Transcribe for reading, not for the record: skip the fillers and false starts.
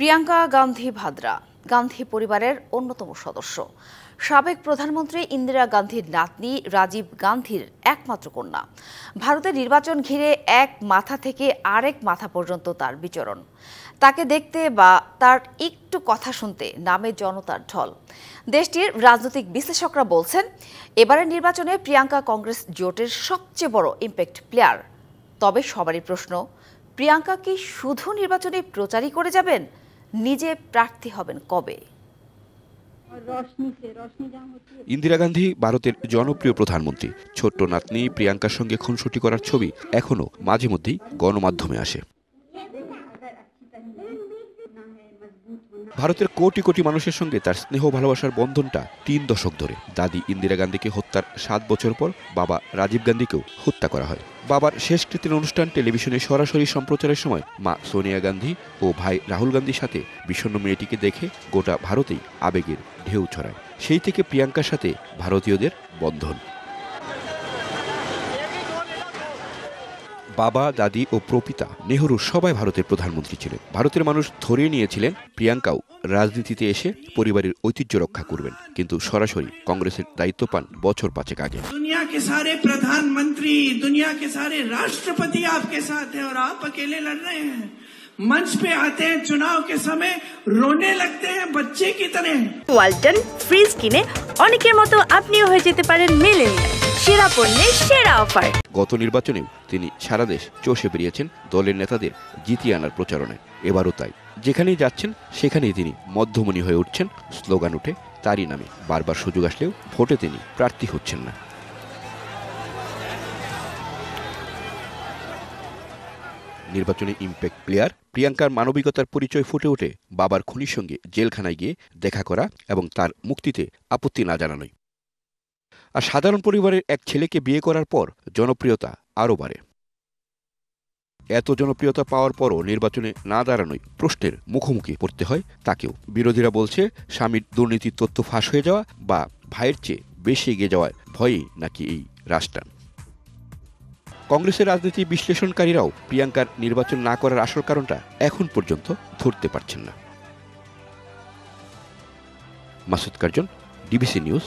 প্রিয়াঙ্কা গান্ধী ভাদ্রা গান্ধী পরিবারের অন্যতম সদস্য, সাবেক প্রধানমন্ত্রী ইন্দিরা গান্ধীর নাতনি রাজীব গান্ধীর একমাত্র কন্যা। ভারতের নির্বাচন ঘিরে এক মাথা থেকে আরেক মাথা পর্যন্ত তার বিচরণ। তাকে দেখতে বা তার একটু কথা শুনতে নামে জনতার ঢল। দেশটির রাজনৈতিক বিশ্লেষকরা বলছেন, এবারের নির্বাচনে প্রিয়াঙ্কা কংগ্রেস জোটের সবচেয়ে বড় ইম্প্যাক্ট প্লেয়ার। তবে সবারই প্রশ্ন, প্রিয়াঙ্কা কি শুধু নির্বাচনে প্রচারই করে যাবেন? নিজে প্রার্থী হবেন কবে? ইন্দিরা গান্ধী ভারতের জনপ্রিয় প্রধানমন্ত্রী। ছোট্ট নাতনি প্রিয়াঙ্কার সঙ্গে খুনসুটি করার ছবি এখনো মাঝে মধ্যেই গণমাধ্যমে আসে। ভারতের কোটি কোটি মানুষের সঙ্গে তার স্নেহ ভালোবাসার বন্ধনটা ৩ দশক ধরে। দাদি ইন্দিরা গান্ধীকে হত্যার ৭ বছর পর বাবা রাজীব গান্ধীকেও হত্যা করা হয়। বাবার শেষকৃত্যের অনুষ্ঠান টেলিভিশনে সরাসরি সম্প্রচারের সময় মা সোনিয়া গান্ধী ও ভাই রাহুল গান্ধীর সাথে বিষণ্ণ মেয়েটিকে দেখে গোটা ভারতেই আবেগের ঢেউ ছড়ায়। সেই থেকে প্রিয়াঙ্কার সাথে ভারতীয়দের বন্ধন। বাবা, দাদি ও প্রপিতা নেহরু সবাই ভারতের প্রধানমন্ত্রী ছিলেন। ভারতের মানুষ ধরিয়ে নিয়েছিলেন প্রিয়াঙ্কাও রাজনীতিতে এসে পরিবারের ঐতিহ্য রক্ষা করবেন, কিন্তু সরাসরি কংগ্রেসের দায়িত্ব পান বছর ৫ আগে। दुनिया के सारे प्रधानमंत्री, दुनिया के सारे राष्ट्रपति आपके साथ हैं और आप अकेले लड़ रहे हैं। मंच पे आते हैं चुनाव के समय, रोने लगते हैं बच्चे की तरह। ওয়ালটন ফ্রিজ কিনে অনেকের মতো আপনিও হয়ে যেতে পারেন মিলেনিয়াল। সেরা পণ্যের সেরা অফার। গত নির্বাচনেও তিনি সারা দেশ চষে বেরিয়েছেন দলের নেতাদের জিতিয়ে আনার প্রচারণায়। এবারও তাই, যেখানেই যাচ্ছেন সেখানেই তিনি মধ্যমণি হয়ে উঠছেন। স্লোগান উঠে তারই নামে। বারবার সুযোগ আসলেও ভোটে তিনি প্রার্থী হচ্ছেন না। নির্বাচনে ইম্প্যাক্ট প্লেয়ার প্রিয়াঙ্কার মানবিকতার পরিচয় ফুটে ওঠে বাবার খুনির সঙ্গে জেলখানায় গিয়ে দেখা করা এবং তার মুক্তিতে আপত্তি না জানানোই। আর সাধারণ পরিবারের এক ছেলেকে বিয়ে করার পর জনপ্রিয়তা আরও বাড়ে। এত জনপ্রিয়তা পাওয়ার পরও নির্বাচনে না দাঁড়ানোই প্রশ্নের মুখোমুখি পড়তে হয় তাকেও। বিরোধীরা বলছে, স্বামীর দুর্নীতির তথ্য ফাঁস হয়ে যাওয়া বা ভাইয়ের চেয়ে বেশি এগিয়ে যাওয়ার ভয়েই নাকি এই রাজটান। কংগ্রেসের রাজনীতি বিশ্লেষণকারীরাও প্রিয়াঙ্কার নির্বাচন না করার আসল কারণটা এখন পর্যন্ত ধরতে পারছেন না। Masud Curzon, DBC news,